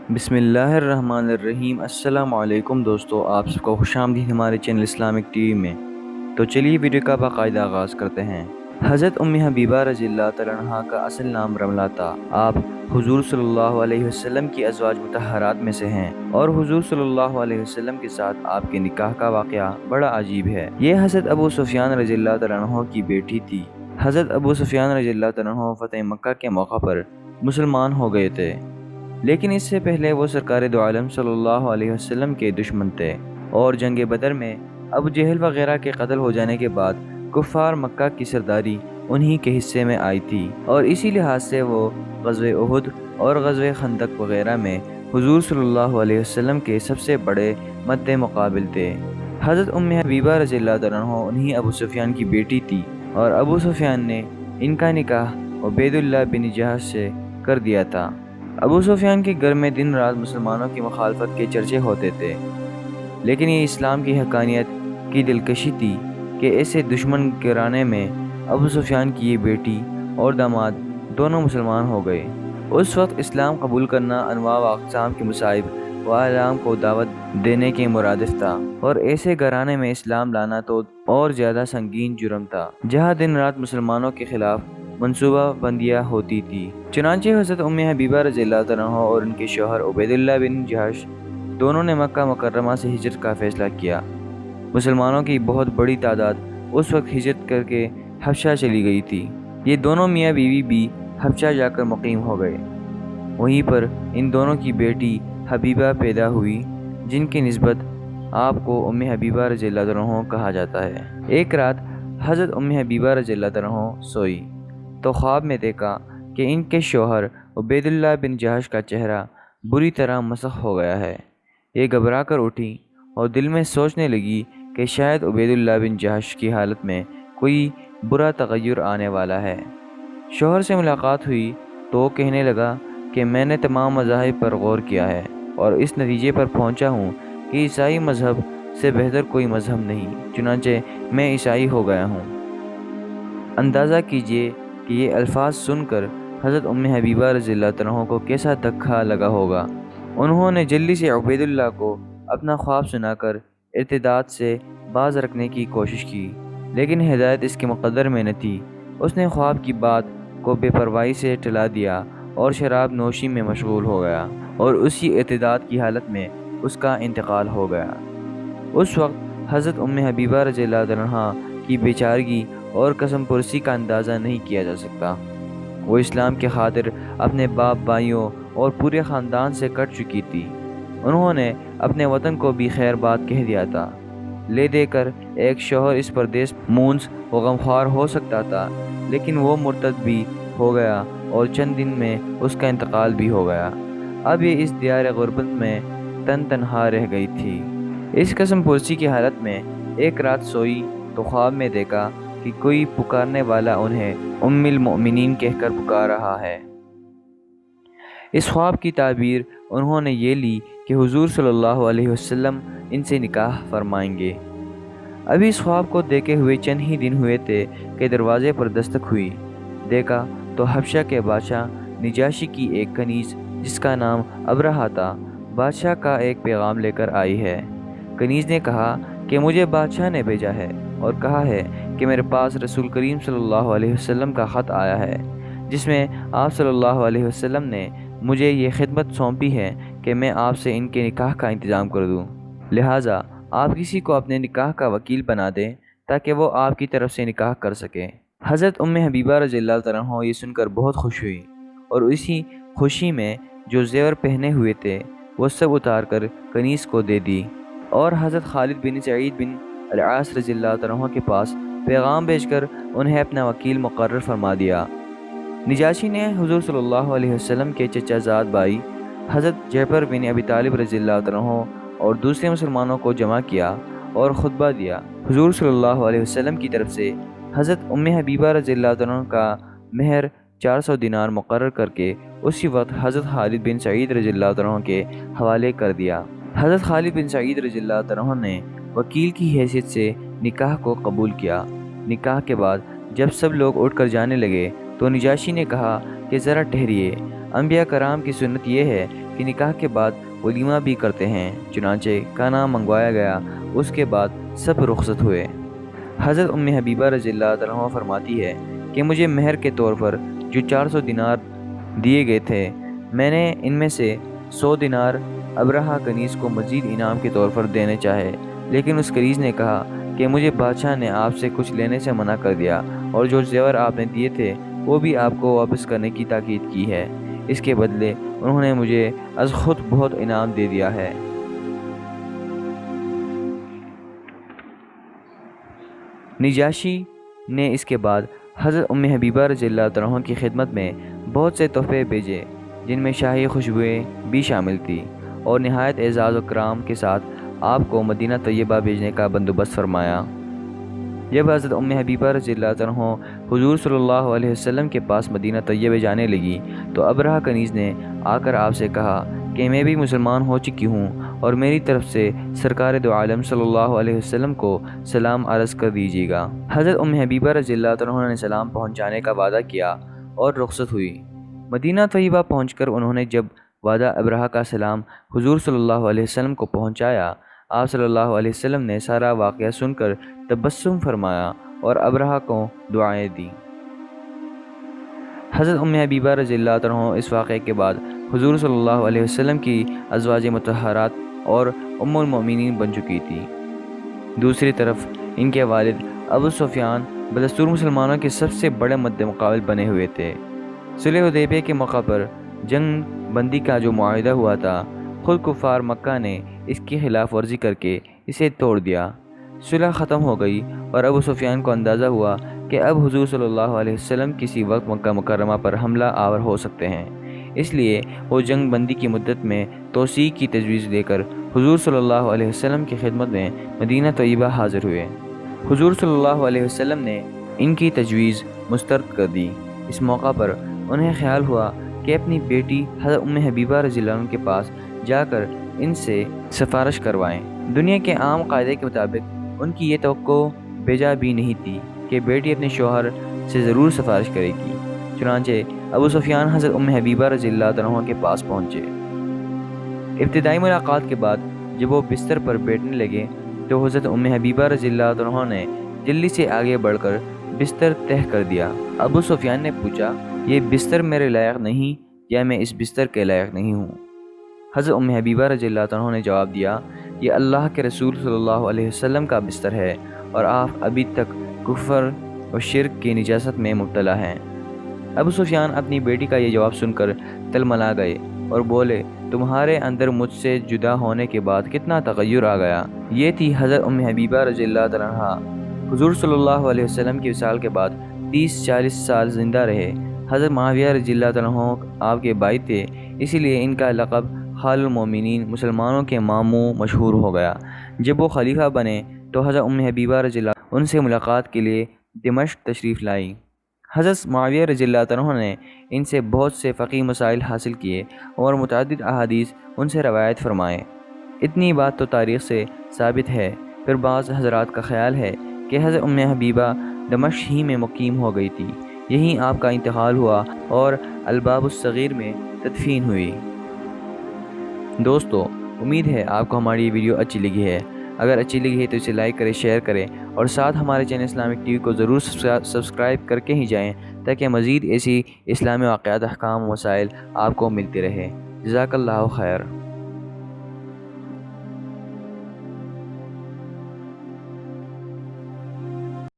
بسم اللہ الرحمن الرحیم۔ السلام علیکم دوستو، آپ سب کو خوش آمدید ہمارے چینل اسلامک ٹی وی میں۔ تو چلیے ویڈیو کا باقاعدہ آغاز کرتے ہیں۔ حضرت ام حبیبہ رضی اللہ تعالیٰ عنہا کا اصل نام رملہ تھا۔ آپ حضور صلی اللہ علیہ وسلم کی ازواج مطہرات میں سے ہیں اور حضور صلی اللہ علیہ وسلم کے ساتھ آپ کے نکاح کا واقعہ بڑا عجیب ہے۔ یہ حضرت ابو سفیان رضی اللہ تعالیٰ عنہ کی بیٹی تھی۔ حضرت ابو سفیان رضی اللہ تعالیٰ عنہ فتح مکہ کے موقع پر مسلمان ہو گئے تھے، لیکن اس سے پہلے وہ سرکار دو عالم صلی اللہ علیہ وسلم کے دشمن تھے، اور جنگ بدر میں ابو جہل وغیرہ کے قتل ہو جانے کے بعد کفار مکہ کی سرداری انہی کے حصے میں آئی تھی، اور اسی لحاظ سے وہ غزوہ احد اور غزوہ خندق وغیرہ میں حضور صلی اللہ علیہ وسلم کے سب سے بڑے مد مقابل تھے۔ حضرت ام حبیبہ رضی اللہ تعالیٰ عنہ انہی ابو سفیان کی بیٹی تھی، اور ابو سفیان نے ان کا نکاح عبید اللہ بن جہش سے کر دیا تھا۔ ابو سفیان کے گھر میں دن رات مسلمانوں کی مخالفت کے چرچے ہوتے تھے، لیکن یہ اسلام کی حقانیت کی دلکشی تھی کہ ایسے دشمن گھرانے میں ابو سفیان کی یہ بیٹی اور داماد دونوں مسلمان ہو گئے۔ اس وقت اسلام قبول کرنا انواع و اقسام کے مصائب و آلام کو دعوت دینے کے مرادف تھا، اور ایسے گھرانے میں اسلام لانا تو اور زیادہ سنگین جرم تھا، جہاں دن رات مسلمانوں کے خلاف منصوبہ بندیاں ہوتی تھی۔ چنانچہ حضرت ام حبیبہ رضی اللہ تعالیٰ عنہ اور ان کے شوہر عبید اللہ بن جہش دونوں نے مکہ مکرمہ سے ہجرت کا فیصلہ کیا۔ مسلمانوں کی بہت بڑی تعداد اس وقت ہجرت کر کے حبشہ چلی گئی تھی۔ یہ دونوں میاں بیوی بھی حبشہ جا کر مقیم ہو گئے۔ وہیں پر ان دونوں کی بیٹی حبیبہ پیدا ہوئی، جن کی نسبت آپ کو ام حبیبہ رضی اللہ عنہ کہا جاتا ہے۔ ایک رات حضرت ام حبیبہ رضی اللہ عنہ سوئی تو خواب میں دیکھا کہ ان کے شوہر عبید اللہ بن جہش کا چہرہ بری طرح مسخ ہو گیا ہے۔ یہ گھبرا کر اٹھی اور دل میں سوچنے لگی کہ شاید عبید اللہ بن جہش کی حالت میں کوئی برا تغیر آنے والا ہے۔ شوہر سے ملاقات ہوئی تو وہ کہنے لگا کہ میں نے تمام مذاہب پر غور کیا ہے اور اس نتیجے پر پہنچا ہوں کہ عیسائی مذہب سے بہتر کوئی مذہب نہیں، چنانچہ میں عیسائی ہو گیا ہوں۔ اندازہ کیجئے کہ یہ الفاظ سن کر حضرت ام حبیبہ رضی اللہ عنہ کو کیسا دھکا لگا ہوگا۔ انہوں نے جلدی سے عبید اللہ کو اپنا خواب سنا کر ارتداد سے باز رکھنے کی کوشش کی، لیکن ہدایت اس کے مقدر میں نہ تھی۔ اس نے خواب کی بات کو بے پرواہی سے ٹلا دیا اور شراب نوشی میں مشغول ہو گیا، اور اسی ارتداد کی حالت میں اس کا انتقال ہو گیا۔ اس وقت حضرت ام حبیبہ رضی اللہ عنہ کی بیچارگی اور قسم پرسی کا اندازہ نہیں کیا جا سکتا۔ وہ اسلام کے خاطر اپنے باپ بھائیوں اور پورے خاندان سے کٹ چکی تھی۔ انہوں نے اپنے وطن کو بھی خیر بات کہہ دیا تھا۔ لے دے کر ایک شوہر اس پردیس مونس و غمخوار ہو سکتا تھا، لیکن وہ مرتد بھی ہو گیا اور چند دن میں اس کا انتقال بھی ہو گیا۔ اب یہ اس دیار غربت میں تنہا رہ گئی تھی۔ اس قسم پرسی کی حالت میں ایک رات سوئی تو خواب میں دیکھا کہ کوئی پکارنے والا انہیں ام المؤمنین کہہ کر پکار رہا ہے۔ اس خواب کی تعبیر انہوں نے یہ لی کہ حضور صلی اللہ علیہ وسلم ان سے نکاح فرمائیں گے۔ ابھی اس خواب کو دیکھے ہوئے چند ہی دن ہوئے تھے کہ دروازے پر دستک ہوئی۔ دیکھا تو حبشہ کے بادشاہ نجاشی کی ایک کنیز جس کا نام ابرہہ تھا، بادشاہ کا ایک پیغام لے کر آئی ہے۔ کنیز نے کہا کہ مجھے بادشاہ نے بھیجا ہے اور کہا ہے کہ میرے پاس رسول کریم صلی اللہ علیہ وسلم کا خط آیا ہے، جس میں آپ صلی اللہ علیہ وسلم نے مجھے یہ خدمت سونپی ہے کہ میں آپ سے ان کے نکاح کا انتظام کر دوں، لہٰذا آپ کسی کو اپنے نکاح کا وکیل بنا دیں تاکہ وہ آپ کی طرف سے نکاح کر سکیں۔ حضرت ام حبیبہ رضی اللہ تعالیٰ عنہ یہ سن کر بہت خوش ہوئی، اور اسی خوشی میں جو زیور پہنے ہوئے تھے وہ سب اتار کر کنیز کو دے دی، اور حضرت خالد بن سعید بن العاص رضی اللہ عنہ کے پاس پیغام بھیج کر انہیں اپنا وکیل مقرر فرما دیا۔ نجاشی نے حضور صلی اللہ علیہ وسلم کے چچا زاد بھائی حضرت جعفر بن ابی طالب رضی اللہ عنہ اور دوسرے مسلمانوں کو جمع کیا اور خطبہ دیا۔ حضور صلی اللہ علیہ وسلم کی طرف سے حضرت ام حبیبہ رضی اللہ عنہ کا مہر 400 دینار مقرر کر کے اسی وقت حضرت خالد بن سعید رضی اللہ عنہ کے حوالے کر دیا۔ حضرت خالد بن سعید رضی اللہ عنہ نے وکیل کی حیثیت سے نکاح کو قبول کیا۔ نکاح کے بعد جب سب لوگ اٹھ کر جانے لگے تو نجاشی نے کہا کہ ذرا ٹھہریے، انبیاء کرام کی سنت یہ ہے کہ نکاح کے بعد ولیمہ بھی کرتے ہیں۔ چنانچہ کھانا منگوایا گیا، اس کے بعد سب رخصت ہوئے۔ حضرت ام حبیبہ رضی اللہ عنہا فرماتی ہے کہ مجھے مہر کے طور پر جو 400 دینار دیے گئے تھے، میں نے ان میں سے 100 دینار ابرہہ کنیز کو مزید انعام کے طور پر دینے چاہے، لیکن اس کنیز نے کہا کہ مجھے بادشاہ نے آپ سے کچھ لینے سے منع کر دیا، اور جو زیور آپ نے دیے تھے وہ بھی آپ کو واپس کرنے کی تاکید کی ہے۔ اس کے بدلے انہوں نے مجھے از خود بہت انعام دے دیا ہے۔ نجاشی نے اس کے بعد حضرت ام حبیبہ رضی اللہ عنہا کی خدمت میں بہت سے تحفے بھیجے، جن میں شاہی خوشبوئیں بھی شامل تھیں، اور نہایت اعزاز و کرام کے ساتھ آپ کو مدینہ طیبہ بھیجنے کا بندوبست فرمایا۔ جب حضرت ام حبیبہ رضی اللہ عنہا حضور صلی اللہ علیہ وسلم کے پاس مدینہ طیبہ جانے لگی تو ابرہہ کنیز نے آ کر آپ سے کہا کہ میں بھی مسلمان ہو چکی ہوں، اور میری طرف سے سرکار دو عالم صلی اللہ علیہ وسلم کو سلام عرض کر دیجیے گا۔ حضرت ام حبیبہ رضی اللہ عنہا نے سلام پہنچانے کا وعدہ کیا اور رخصت ہوئی۔ مدینہ طیبہ پہنچ کر انہوں نے جب وعدہ ابرہہ کا سلام حضور صلی اللہ علیہ وسلم کو پہنچایا، آپ صلی اللہ علیہ وسلم نے سارا واقعہ سن کر تبسم فرمایا اور ابرہہ کو دعائیں دیں۔ حضرت ام حبیبہ رضی اللہ عنہا اس واقعے کے بعد حضور صلی اللہ علیہ وسلم کی ازواج مطہرات اور ام المؤمنین بن چکی تھی۔ دوسری طرف ان کے والد ابو سفیان بدستور مسلمانوں کے سب سے بڑے مد مقابل بنے ہوئے تھے۔ صلح حدیبیہ کے موقع پر جنگ بندی کا جو معاہدہ ہوا تھا، خود کفار مکہ نے اس کی خلاف ورزی کر کے اسے توڑ دیا۔ صلح ختم ہو گئی اور ابو سفیان کو اندازہ ہوا کہ اب حضور صلی اللہ علیہ وسلم کسی وقت مکہ مکرمہ پر حملہ آور ہو سکتے ہیں، اس لیے وہ جنگ بندی کی مدت میں توسیع کی تجویز لے کر حضور صلی اللہ علیہ وسلم کی خدمت میں مدینہ طیبہ حاضر ہوئے۔ حضور صلی اللہ علیہ وسلم نے ان کی تجویز مسترد کر دی۔ اس موقع پر انہیں خیال ہوا کہ اپنی بیٹی حضرت ام حبیبہ رضی اللہ عنہ کے پاس جا کر ان سے سفارش کروائیں۔ دنیا کے عام قاعدے کے مطابق ان کی یہ توقع بیجا بھی نہیں تھی کہ بیٹی اپنے شوہر سے ضرور سفارش کرے گی۔ چنانچہ ابو سفیان حضرت ام حبیبہ رضی اللہ عنہا کے پاس پہنچے۔ ابتدائی ملاقات کے بعد جب وہ بستر پر بیٹھنے لگے تو حضرت ام حبیبہ رضی اللہ عنہا نے جلدی سے آگے بڑھ کر بستر طے کر دیا۔ ابو سفیان نے پوچھا، یہ بستر میرے لائق نہیں یا میں اس بستر کے لائق نہیں ہوں؟ حضرت ام حبیبہ رضی اللہ عنہا نے جواب دیا، یہ اللہ کے رسول صلی اللہ علیہ وسلم کا بستر ہے، اور آپ ابھی تک کفر و شرک کی نجاست میں مبتلا ہیں۔ ابو سفیان اپنی بیٹی کا یہ جواب سن کر تلملا گئے اور بولے، تمہارے اندر مجھ سے جدا ہونے کے بعد کتنا تغیر آ گیا۔ یہ تھی حضرت ام حبیبہ رضی اللہ عنہا۔ حضور صلی اللہ علیہ وسلم کی وصال کے بعد 30-40 سال زندہ رہے۔ حضرت معاویہ رضی اللہ عنہ آپ کے بھائی تھے، اسی لیے ان کا لقب خال المومنین مسلمانوں کے ماموں مشہور ہو گیا۔ جب وہ خلیفہ بنے تو حضرت ام حبیبہ رضی اللہ ان سے ملاقات کے لیے دمشق تشریف لائی۔ حضرت معاویہ رضی اللہ عنہ نے ان سے بہت سے فقہی مسائل حاصل کیے اور متعدد احادیث ان سے روایت فرمائے۔ اتنی بات تو تاریخ سے ثابت ہے۔ پھر بعض حضرات کا خیال ہے کہ حضرت ام حبیبہ دمشق ہی میں مقیم ہو گئی تھی، یہیں آپ کا انتقال ہوا اور الباب الصغیر میں تدفین ہوئی۔ دوستو، امید ہے آپ کو ہماری یہ ویڈیو اچھی لگی ہے۔ اگر اچھی لگی ہے تو اسے لائک کریں، شیئر کریں، اور ساتھ ہمارے چینل اسلامک ٹی وی کو ضرور سبسکرائب کر کے ہی جائیں تاکہ مزید ایسی اسلامی واقعات، احکام و مسائل آپ کو ملتے رہے۔ جزاک اللہ خیر۔